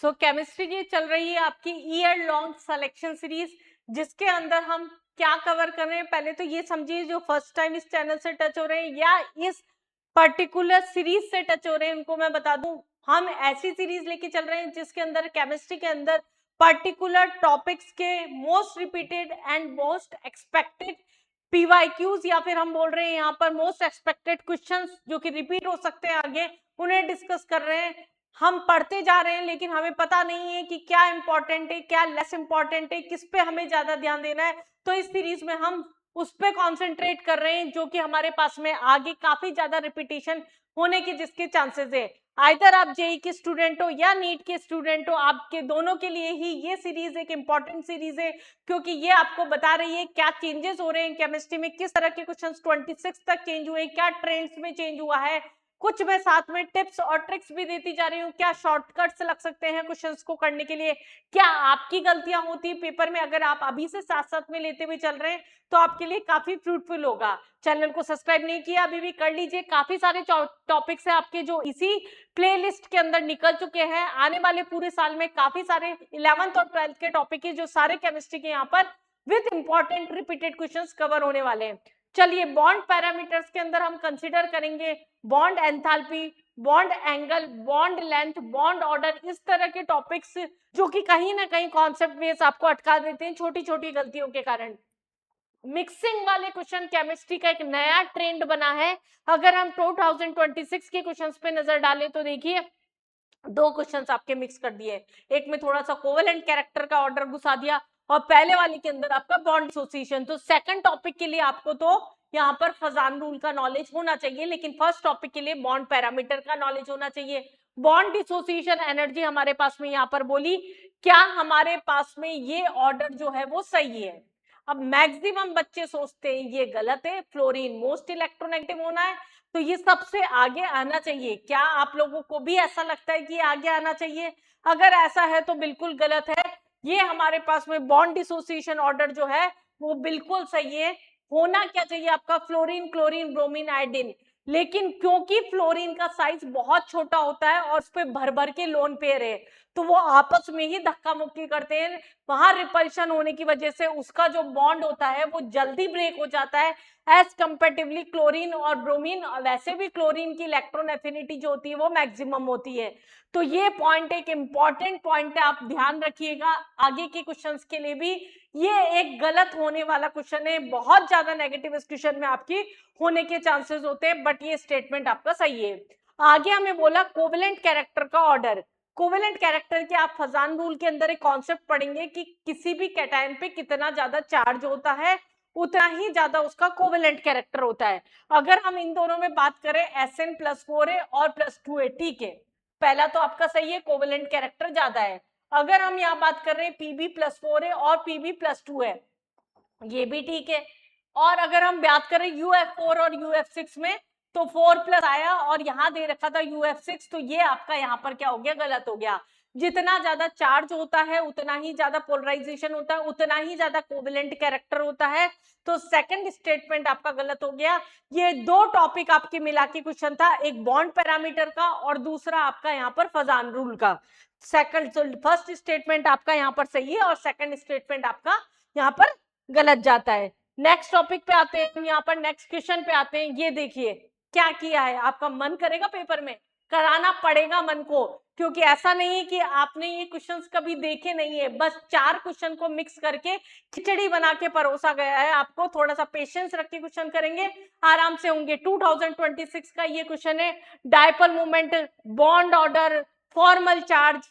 सो chemistry की चल रही है आपकी ईयर लॉन्ग सिलेक्शन सीरीज, जिसके अंदर हम क्या कवर कर रहे हैं। पहले तो ये समझिए जो फर्स्ट टाइम इस चैनल से टच हो रहे हैं या इस पर्टिकुलर सीरीज से टच हो रहे हैं, उनको मैं बता दूं, हम ऐसी सीरीज लेके चल रहे हैं जिसके अंदर केमिस्ट्री के अंदर पर्टिकुलर टॉपिक्स के most repeated and most expected PYQs, या फिर हम बोल रहे हैं यहाँ पर मोस्ट एक्सपेक्टेड क्वेश्चंस जो कि रिपीट हो सकते हैं आगे, उन्हें डिस्कस कर रहे हैं। हम पढ़ते जा रहे हैं लेकिन हमें पता नहीं है कि क्या इंपॉर्टेंट है, क्या लेस इंपॉर्टेंट है, किस पे हमें ज्यादा ध्यान देना है। तो इस सीरीज में हम उस पे कॉन्सेंट्रेट कर रहे हैं जो कि हमारे पास में आगे काफी ज्यादा रिपीटेशन होने के जिसके चांसेस है। आइदर आप जेई के स्टूडेंट हो या नीट के स्टूडेंट हो, आपके दोनों के लिए ही ये सीरीज एक इंपॉर्टेंट सीरीज है, क्योंकि ये आपको बता रही है क्या चेंजेस हो रहे हैं केमिस्ट्री में, किस तरह के क्वेश्चंस 26 तक चेंज हुए, क्या ट्रेंड्स में चेंज हुआ है। कुछ मैं साथ में टिप्स और ट्रिक्स भी देती जा रही हूँ, क्या शॉर्टकट्स लग सकते हैं क्वेश्चंस को करने के लिए, क्या आपकी गलतियां होती पेपर में, अगर आप अभी से साथ साथ में लेते हुए चल रहे हैं तो आपके लिए काफी फ्रूटफुल होगा। चैनल को सब्सक्राइब नहीं किया अभी भी कर लीजिए। काफी सारे टॉपिक्स है आपके जो इसी प्लेलिस्ट के अंदर निकल चुके हैं। आने वाले पूरे साल में काफी सारे 11th और 12th के टॉपिक है जो सारे केमिस्ट्री के यहाँ पर with important repeated questions cover होने वाले हैं। चलिए, बॉन्ड पैरामीटर्स के अंदर हम कंसीडर करेंगे bond enthalpy, bond angle, bond length, bond order, इस तरह के टॉपिक्स जो कि कहीं ना कहीं कॉन्सेप्ट बेस आपको अटका देते हैं छोटी छोटी गलतियों के कारण। मिक्सिंग वाले क्वेश्चन केमिस्ट्री का एक नया ट्रेंड बना है। अगर हम 2026 के क्वेश्चंस पे नजर डालें तो देखिए, दो क्वेश्चंस आपके मिक्स कर दिए। एक में थोड़ा सा कोवेलेंट कैरेक्टर का ऑर्डर घुसा दिया और पहले वाले के अंदर आपका बॉन्ड एसोसिएशन। तो सेकंड टॉपिक के लिए आपको तो यहाँ पर फजान रूल का नॉलेज होना चाहिए, लेकिन फर्स्ट टॉपिक के लिए बॉन्ड पैरामीटर का नॉलेज होना चाहिए। बॉन्ड डिसोसिएशन एनर्जी हमारे पास में यहाँ पर बोली, क्या हमारे पास में ये ऑर्डर जो है वो सही है। अब मैक्सिमम बच्चे सोचते हैं ये गलत है, फ्लोरीन मोस्ट इलेक्ट्रोनेगेटिव होना है, तो ये सबसे आगे आना चाहिए। क्या आप लोगों को भी ऐसा लगता है कि ये आगे आना चाहिए? अगर ऐसा है तो बिल्कुल गलत है। ये हमारे पास में बॉन्ड डिसोसिएशन ऑर्डर जो है वो बिल्कुल सही है। होना क्या चाहिए आपका, फ्लोरीन, क्लोरीन, ब्रोमीन, आयोडीन। लेकिन क्योंकि फ्लोरीन का साइज बहुत छोटा होता है और उस पर भर भर के लोन पेयर है, तो वो आपस में ही धक्का मुक्की करते हैं। वहां रिपल्शन होने की वजह से उसका जो बॉन्ड होता है वो जल्दी ब्रेक हो जाता है एज कंपेरेटिवली क्लोरीन और ब्रोमीन। वैसे भी क्लोरीन की इलेक्ट्रॉन एफिनिटी जो होती है वो मैक्सिमम होती है। तो ये पॉइंट एक इंपॉर्टेंट पॉइंट है, आप ध्यान रखिएगा आगे के क्वेश्चंस के लिए भी। ये एक गलत होने वाला क्वेश्चन है, बहुत ज्यादा नेगेटिव इस क्वेश्चन में आपकी होने के चांसेस होते हैं, बट ये स्टेटमेंट आपका सही है। आगे हमें बोला कोवेलेंट कैरेक्टर का ऑर्डर। कोवेलेंट कैरेक्टर के आप फजान रूल के अंदर एक कॉन्सेप्ट पढ़ेंगे कि किसी भी कैटायन पे कितना ज्यादा चार्ज होता है उतना ही ज्यादा उसका कोवेलेंट कैरेक्टर होता है। अगर हम इन दोनों में बात करें Sn+4 है और +2 है, ठीक है, पहला तो आपका सही है, कोवेलेंट कैरेक्टर ज्यादा है। अगर हम यहाँ बात कर रहे हैं Pb+4 है और Pb+2 है, ये भी ठीक है। और अगर हम बात करें UF4 और UF6 में, तो 4+ आया और यहाँ दे रखा था UF6, तो ये आपका यहाँ पर क्या हो गया, गलत हो गया। जितना ज्यादा चार्ज होता है उतना ही ज्यादा पोलराइजेशन होता है, उतना ही ज्यादा कोवेलेंट कैरेक्टर होता है। तो सेकंड स्टेटमेंट आपका गलत हो गया। ये दो टॉपिक आपके मिला के क्वेश्चन था, एक बॉन्ड पैरामीटर का और दूसरा आपका यहाँ पर फजान रूल का। सेकंड, फर्स्ट स्टेटमेंट आपका यहाँ पर सही है और सेकंड स्टेटमेंट आपका यहाँ पर गलत जाता है। नेक्स्ट टॉपिक पे आते हैं, यहाँ पर नेक्स्ट क्वेश्चन पे आते हैं। ये देखिए क्या किया है, आपका मन करेगा पेपर में, कराना पड़ेगा मन को, क्योंकि ऐसा नहीं है कि आपने ये क्वेश्चंस कभी देखे नहीं है, बस 4 क्वेश्चन को मिक्स करके खिचड़ी बना के परोसा गया है। आपको थोड़ा सा पेशेंस रख के क्वेश्चन करेंगे, आराम से होंगे। 2026 का ये क्वेश्चन है, dipole moment, bond order, formal charge,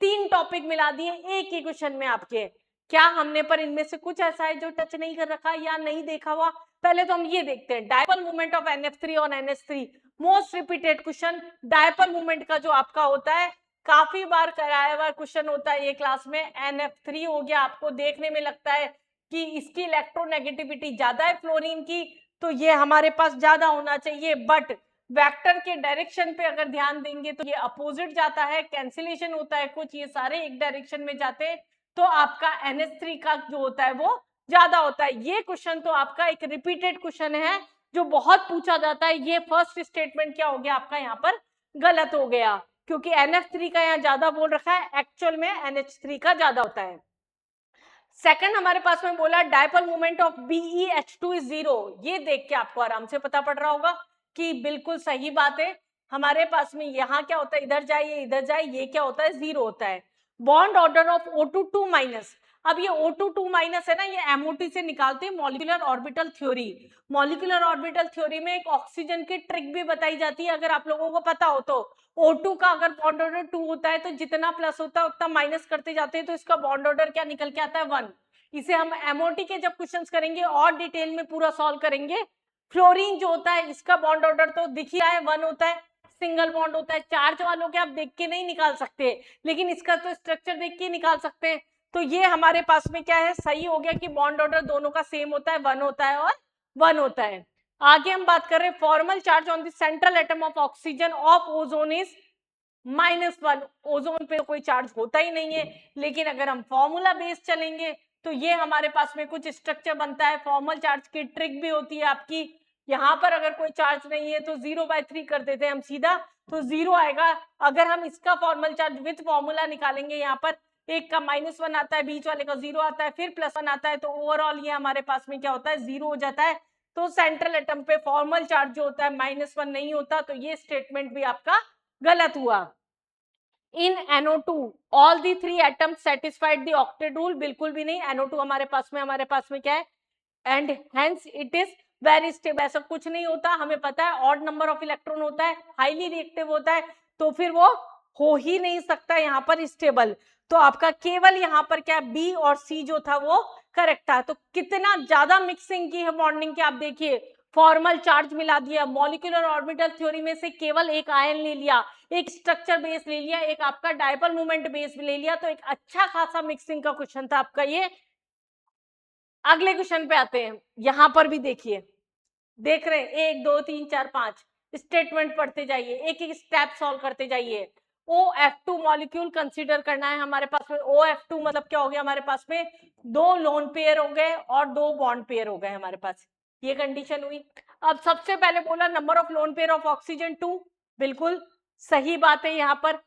3 topic मिला दिए एक ही क्वेश्चन में आपके। क्या हमने पर इनमें से कुछ ऐसा है जो टच नहीं कर रखा या नहीं देखा हुआ? पहले तो हम ये देखते हैं, डायपोल मोमेंट ऑफ NF3 और NH3, most repeated question. Dipole moment का जो आपका होता है, काफी बार कराया हुआ क्वेश्चन होता है ये क्लास में। NF3 हो गया, आपको देखने में लगता है कि इसकी इलेक्ट्रोनेगेटिविटी ज्यादा है फ्लोरीन की, तो ये हमारे पास ज्यादा होना चाहिए, बट वेक्टर के डायरेक्शन पे अगर ध्यान देंगे तो ये अपोजिट जाता है, कैंसिलेशन होता है कुछ, ये सारे एक डायरेक्शन में जाते हैं, तो आपका NH3 का जो होता है वो ज्यादा होता है। ये क्वेश्चन तो आपका एक रिपीटेड क्वेश्चन है जो बहुत पूछा जाता है। ये फर्स्ट स्टेटमेंट क्या हो गया आपका यहाँ पर गलत हो गया। क्योंकि NF3 का यहाँ ज्यादा बोल रखा है, एक्चुअल में NH3 का ज्यादा होता है। सेकंड हमारे पास में बोला dipole moment of BeH2 is 0। ये देख के आपको आराम से पता पड़ रहा होगा कि बिल्कुल सही बात है। हमारे पास में यहाँ क्या होता है, इधर जाइए इधर जाए, ये क्या होता है, 0 होता है। Bond order of O2 2 minus. अब ये O2 2 माइनस है ना, ये MOT से निकालते हैं molecular orbital theory. Molecular orbital theory में एक ऑक्सीजन की ट्रिक भी बताई जाती है, अगर आप लोगों को पता हो तो। O2 का अगर बॉन्ड ऑर्डर 2 होता है तो जितना प्लस होता है उतना माइनस करते जाते हैं, तो इसका बॉन्ड ऑर्डर क्या निकल के आता है, 1। इसे हम MOT के जब क्वेश्चंस करेंगे और डिटेल में पूरा सॉल्व करेंगे। फ्लोरीन जो होता है इसका बॉन्ड ऑर्डर तो दिख ही रहा है, 1 होता है, सिंगल बॉन्ड होता है। चार्ज वालों के आप देख के नहीं निकाल सकते, लेकिन इसका तो स्ट्रक्चर देख के निकाल सकते हैं। तो ये हमारे पास में क्या है, सही हो गया कि बॉन्ड ऑर्डर दोनों का सेम होता है, 1 होता है और 1 होता है। आगे हम बात कर रहे हैं formal charge on the central atom of oxygen of ozone is -1। Ozone पे तो कोई चार्ज होता ही नहीं है, लेकिन अगर हम फॉर्मूला बेस चलेंगे तो ये हमारे पास में कुछ स्ट्रक्चर बनता है। फॉर्मल चार्ज की ट्रिक भी होती है आपकी। यहाँ पर अगर कोई चार्ज नहीं है तो 0/3 कर देते हैं हम सीधा, तो 0 आएगा। अगर हम इसका फॉर्मल चार्ज विथ फॉर्मूला निकालेंगे, यहाँ पर एक का -1 आता है, बीच वाले का 0 आता है, फिर +1 आता है, तो ओवरऑल ये हमारे पास में क्या होता है, 0 हो जाता है। तो सेंट्रल एटम पे फॉर्मल चार्ज जो होता है -1 नहीं होता, तो ये स्टेटमेंट भी आपका गलत हुआ। इन NO2 all the 3 atoms satisfied the octet rule, बिल्कुल भी नहीं। NO2 हमारे पास में क्या है, and hence it is very stable. ऐसा कुछ नहीं होता, हमें पता है ऑड नंबर ऑफ इलेक्ट्रॉन होता है, हाईली रिएक्टिव होता है, तो फिर वो हो ही नहीं सकता यहाँ पर स्टेबल। तो आपका केवल यहाँ पर क्या बी और सी जो था वो करेक्ट था। तो कितना ज्यादा मिक्सिंग की है बॉन्डिंग की, आप देखिए फॉर्मल चार्ज मिला दिया, मॉलिक्यूलर ऑर्बिटल थ्योरी में से केवल एक आयन ले लिया, एक स्ट्रक्चर बेस ले लिया, एक आपका डायपोल मोमेंट बेस ले लिया, तो एक अच्छा खासा मिक्सिंग का क्वेश्चन था आपका ये। अगले क्वेश्चन पे आते हैं, यहां पर भी देखिए, देख रहे हैं 1 2 3 4 5 स्टेटमेंट पढ़ते जाइए, एक एक स्टेप सॉल्व करते जाइए। OF2 मॉलिक्यूल कंसीडर करना है हमारे पास में। OF2 मतलब क्या हो गया, हमारे पास में 2 लोन पेयर हो गए और 2 बॉन्ड पेयर हो गए हमारे पास, ये कंडीशन हुई। अब सबसे पहले बोला number of lone pair of oxygen 2, बिल्कुल सही बात है। यहाँ पर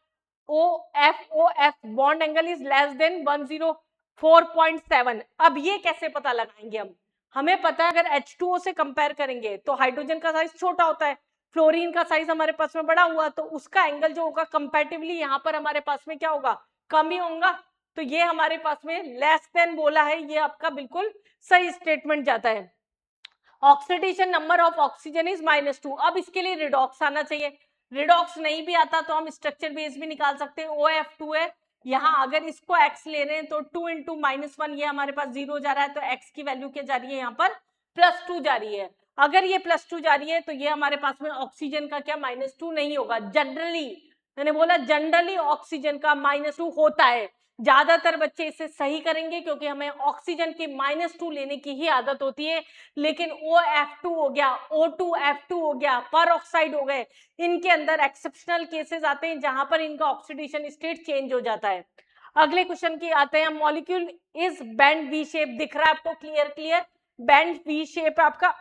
OF bond angle is less than 104.7। अब ये कैसे पता लगाएंगे हम, हमें पता है अगर H2O से कंपेयर करेंगे तो हाइड्रोजन का साइज छोटा होता है, फ्लोरीन का साइज हमारे पास में बड़ा हुआ, तो उसका एंगल जो होगा कंपैरेटिवली यहाँ पर हमारे पास में क्या होगा, कम ही होगा। तो ये हमारे पास में लेस देन बोला है, ये आपका बिल्कुल सही स्टेटमेंट जाता है। Oxidation number of oxygen is -2। अब इसके लिए रिडॉक्स आना चाहिए, रिडॉक्स नहीं भी आता तो हम स्ट्रक्चर बेस भी निकाल सकते हैं। OF2 है, यहाँ अगर इसको x ले रहे हैं तो 2 × -1, ये हमारे पास 0 जा रहा है, तो x की वैल्यू क्या जा रही है, यहाँ पर +2 जा रही है। अगर ये +2 जा रही है तो ये हमारे पास में ऑक्सीजन का क्या -2 नहीं होगा। जनरली मैंने बोला जनरली ऑक्सीजन का -2 होता है। ज्यादातर बच्चे इसे सही करेंगे क्योंकि हमें ऑक्सीजन की -2 लेने की ही आदत होती है, लेकिन OF2 हो गया, O2F2 हो गया, पर ऑक्साइड हो गए, इनके अंदर एक्सेप्शनल केसेस आते हैं जहां पर इनका ऑक्सीडेशन स्टेट चेंज हो जाता है। अगले क्वेश्चन की आते हैं, molecule is band V shape, दिख रहा है आपको क्लियर बैंड वी शेप आपका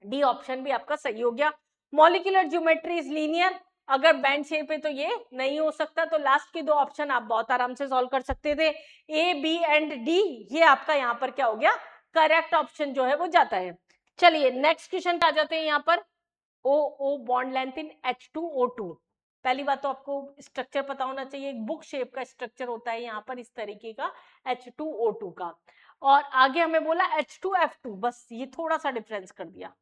डी ऑप्शन भी आपका सही हो गया। मॉलिक्यूलर ज्योमेट्री इज लीनियर, अगर बैंड शेप है तो ये नहीं हो सकता, तो लास्ट के 2 ऑप्शन आप बहुत आराम से सॉल्व कर सकते थे, A B एंड D, ये आपका यहाँ पर क्या हो गया, करेक्ट ऑप्शन जो है वो जाता है। चलिए नेक्स्ट क्वेश्चन पे आ जाते हैं, यहाँ पर OO bond length in H2O2। पहली बात तो आपको स्ट्रक्चर पता होना चाहिए, एक बुक शेप का स्ट्रक्चर होता है यहाँ पर इस तरीके का H2O2 का, और आगे हमें बोला H2F2, बस ये थोड़ा सा डिफरेंस कर दिया।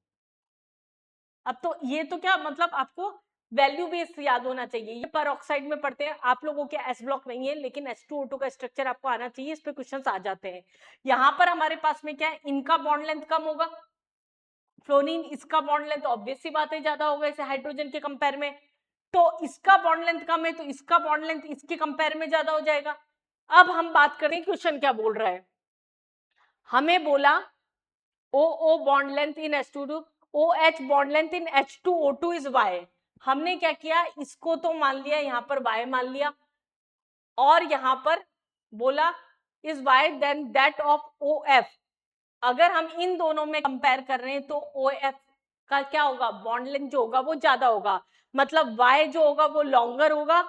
अब तो ये तो क्या मतलब आपको वैल्यू बेस याद होना चाहिए, ये पर ऑक्साइड में पढ़ते हैं आप लोगों के, एस ब्लॉक नहीं है, लेकिन H2O2 का स्ट्रक्चर आपको आना चाहिए, इस पे क्वेश्चंस आ जाते हैं। यहाँ पर हमारे पास में क्या है, इनका बॉन्ड लेंथ कम होगा, फ्लोरीन इसका बॉन्ड लेंथ ऑब्वियस सी बात है ज्यादा होगा इसे हाइड्रोजन के कंपेयर में, तो इसका बॉन्ड लेंथ कम है तो इसका बॉन्ड लेंथ इसके कंपेयर में ज्यादा हो जाएगा। अब हम बात करें क्वेश्चन क्या बोल रहा है, हमें बोला OO bond length in H2O2, OH bond length in H2O2 is Y। हमने क्या किया, इसको तो मान लिया, यहाँ पर Y मान लिया, और यहाँ पर बोला is Y then that of OF। अगर हम इन दोनों में कंपेयर कर रहे हैं तो OF का क्या होगा, बॉन्ड लेंथ जो होगा वो ज्यादा होगा। मतलब y जो होगा वो लॉन्गर होगा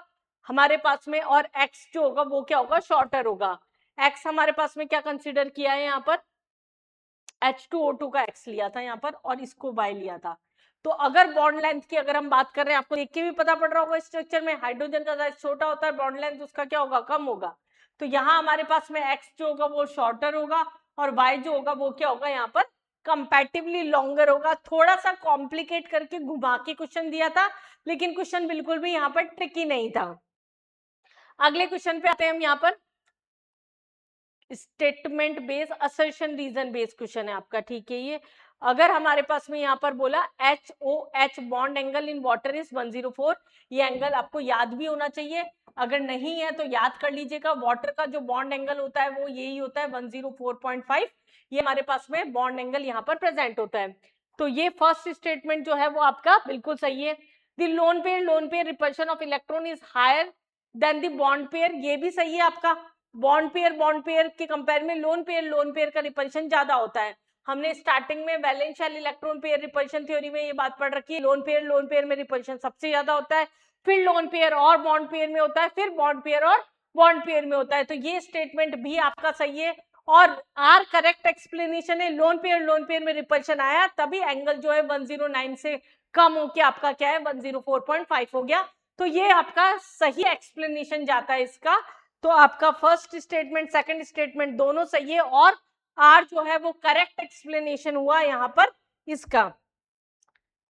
हमारे पास में, और x जो होगा वो क्या होगा, शॉर्टर होगा। x हमारे पास में क्या कंसीडर किया है यहाँ पर, H2O2 का x लिया था यहाँ पर, और इसको y लिया था। तो अगर बॉन्ड लेंथ की अगर हम बात कर रहे हैं, आपको देख के भी पता पड़ रहा होगा स्ट्रक्चर में, हाइड्रोजन का साइज छोटा होता है, बॉन्ड लेंथ उसका क्या होगा, कम होगा। तो यहाँ हमारे पास में x जो होगा वो शॉर्टर होगा, और y जो होगा वो क्या होगा यहाँ पर कंपैरेटिवली लॉन्गर होगा। थोड़ा सा कॉम्प्लिकेट करके घुमा के क्वेश्चन दिया था, लेकिन क्वेश्चन बिल्कुल भी यहाँ पर ट्रिकी नहीं था। अगले क्वेश्चन पे आते हैं हम यहाँ पर, statement based assertion reason based question है आपका, ठीक है। ये अगर हमारे पास में यहाँ पर बोला HOH bond angle in water is 104, ये एंगल आपको याद भी होना चाहिए, अगर नहीं है तो याद कर लीजिएगा। वाटर का जो बॉन्ड एंगल होता है वो यही होता है 104.5, ये हमारे पास में बॉन्ड एंगल यहाँ पर प्रेजेंट होता है। तो ये फर्स्ट स्टेटमेंट जो है वो आपका बिल्कुल सही है। The lone pair repulsion of electron is higher than the bond pair, ये भी सही है आपका। बॉन्ड पेयर के कंपेयर में लोन पेयर का रिपल्शन ज्यादा होता है। हमने स्टार्टिंग में valence shell electron pair repulsion theory में ये बात पढ़ रखी है, लोन पेयर में रिपल्शन सबसे ज्यादा होता है, फिर लोन पेयर और बॉन्ड पेयर में होता है, फिर बॉन्ड पेयर और बॉन्ड पेयर में होता है। तो ये स्टेटमेंट भी आपका सही है, और आर करेक्ट एक्सप्लेनेशन है, लोन पेयर में रिपल्शन आया तभी एंगल जो है 109 से कम होकर आपका क्या है 104.5 हो गया। तो ये आपका सही एक्सप्लेनेशन जाता है इसका। तो आपका फर्स्ट स्टेटमेंट सेकंड स्टेटमेंट दोनों सही है, और आर जो है वो करेक्ट एक्सप्लेनेशन हुआ यहाँ पर इसका।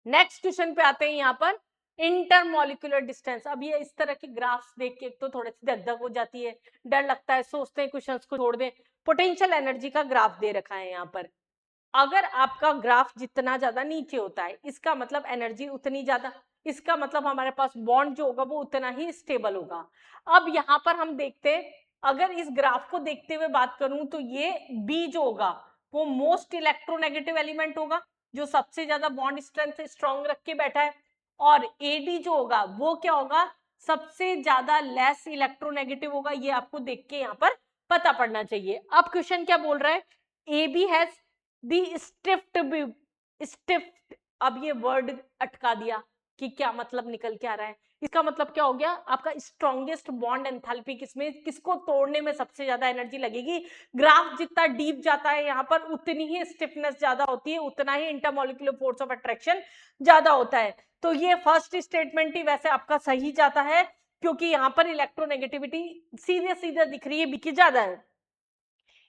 नेक्स्ट क्वेश्चन पे आते हैं यहाँ पर, इंटरमॉलिक्यूलर डिस्टेंस। अब ये इस तरह के ग्राफ्स देख के तो थोड़ी सी दगदग हो जाती है, डर लगता है, सोचते हैं क्वेश्चंस को छोड़ दें। पोटेंशियल एनर्जी का ग्राफ दे रखा है यहाँ पर, अगर आपका ग्राफ जितना ज्यादा नीचे होता है इसका मतलब एनर्जी उतनी ज्यादा, इसका मतलब हमारे पास बॉन्ड जो होगा वो उतना ही स्टेबल होगा। अब यहाँ पर हम देखते हैं, अगर इस ग्राफ को देखते हुए बात करूं तो ये बी जो होगा वो मोस्ट इलेक्ट्रोनेगेटिव एलिमेंट होगा, जो सबसे ज्यादा बॉन्ड स्ट्रेंथ स्ट्रॉन्ग रख के बैठा है, और एडी जो होगा वो क्या होगा, सबसे ज्यादा लेस इलेक्ट्रोनेगेटिव होगा। ये आपको देख के यहाँ पर पता पड़ना चाहिए। अब क्वेश्चन क्या बोल रहा है, ए बी हैज दी स्टिफ्ट, अब ये वर्ड अटका दिया कि क्या मतलब निकल के आ रहा है, इसका मतलब क्या हो गया, आपका स्ट्रॉन्गेस्ट बॉन्ड एंथैल्पी किसमें, किसको तोड़ने में सबसे ज्यादा एनर्जी लगेगी। ग्राफ जितना डीप जाता है यहाँ पर उतनी ही स्टिफनेस ज्यादा होती है, उतना ही इंटरमॉलिक्यूलर फोर्स ऑफ अट्रैक्शन ज्यादा होता है। तो ये फर्स्ट स्टेटमेंट ही वैसे आपका सही जाता है, क्योंकि यहाँ पर इलेक्ट्रोनेगेटिविटी सीधे सीधे दिख रही है बी की ज्यादा है।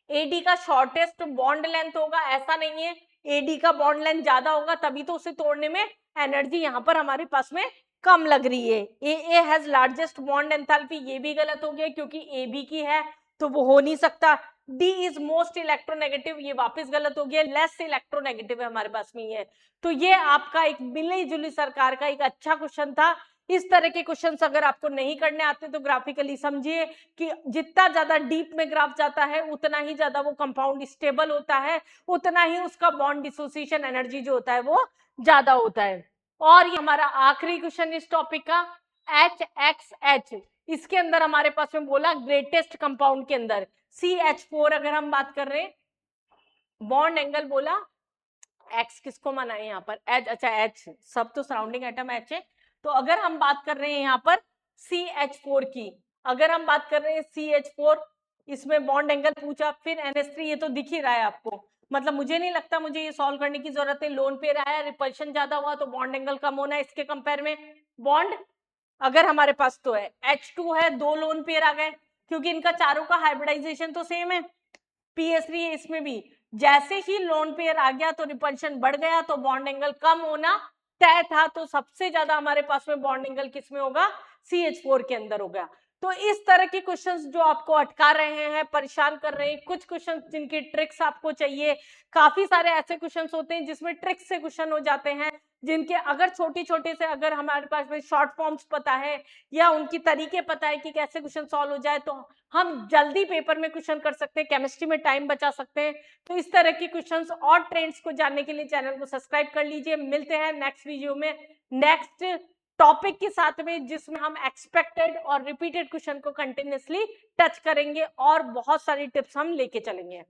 एडी का शॉर्टेस्ट बॉन्ड लेंथ होगा, ऐसा नहीं है एडी का बॉन्ड लेंथ ज्यादा होगा तभी तो उसे तोड़ने में एनर्जी यहाँ पर हमारे पास में कम लग रही है। A has largest bond enthalpy, ये भी गलत हो गया क्योंकि ए बी की है तो वो हो नहीं सकता। डी इज मोस्ट इलेक्ट्रोनेगेटिव, ये वापस गलत हो गया, लेस इलेक्ट्रोनेगेटिव है हमारे पास में ये। तो ये आपका एक मिली जुली सरकार का एक अच्छा क्वेश्चन था। इस तरह के क्वेश्चंस अगर आपको नहीं करने आते तो ग्राफिकली समझिए कि जितना ज्यादा डीप में ग्राफ जाता है उतना ही ज्यादा वो कंपाउंड स्टेबल होता है, उतना ही उसका बॉन्ड डिसोसिएशन एनर्जी जो होता है वो ज्यादा होता है। और ये हमारा आखिरी क्वेश्चन इस टॉपिक का, HXH, इसके अंदर हमारे पास में बोला ग्रेटेस्ट कंपाउंड के अंदर CH4 अगर हम बात कर रहे हैं, बॉन्ड एंगल बोला X किसको माना है यहाँ पर H, अच्छा H, सब तो सराउंडिंग एटम H है। तो अगर हम बात कर रहे हैं यहाँ पर CH4 की, अगर हम बात कर रहे हैं CH4, इसमें बॉन्ड एंगल पूछा, फिर NH3, ये तो दिख ही रहा है आपको, मतलब मुझे नहीं लगता मुझे ये सॉल्व करने की जरूरत है। लोन पेयर आया, रिपल्शन ज्यादा हुआ तो बॉन्ड एंगल कम होना है इसके कंपेयर में। बॉन्ड अगर हमारे पास तो है H2 है, दो लोन पेयर आ गए क्योंकि इनका चारों का हाइब्रिडाइजेशन तो सेम है, PS3 है इसमें भी। जैसे ही लोन पेयर आ गया तो रिपल्शन बढ़ गया तो बॉन्ड एंगल कम होना तय था, तो सबसे ज्यादा हमारे पास में बॉन्ड एंगल किसमें होगा, CH4 के अंदर होगा। तो इस तरह के क्वेश्चंस जो आपको अटका रहे हैं, परेशान कर रहे हैं, कुछ क्वेश्चंस जिनकी ट्रिक्स आपको चाहिए, काफी सारे ऐसे क्वेश्चंस होते हैं जिसमें ट्रिक्स से क्वेश्चन हो जाते हैं, जिनके अगर छोटे छोटे से अगर हमारे पास में शॉर्ट फॉर्म्स पता है या उनकी तरीके पता है कि कैसे क्वेश्चन सॉल्व हो जाए, तो हम जल्दी पेपर में क्वेश्चन कर सकते हैं, केमिस्ट्री में टाइम बचा सकते हैं। तो इस तरह की क्वेश्चंस और ट्रेंड्स को जानने के लिए चैनल को सब्सक्राइब कर लीजिए। मिलते हैं नेक्स्ट वीडियो में नेक्स्ट टॉपिक के साथ में, जिसमें हम एक्सपेक्टेड और रिपीटेड क्वेश्चन को कंटिन्यूअसली टच करेंगे और बहुत सारी टिप्स हम लेके चलेंगे।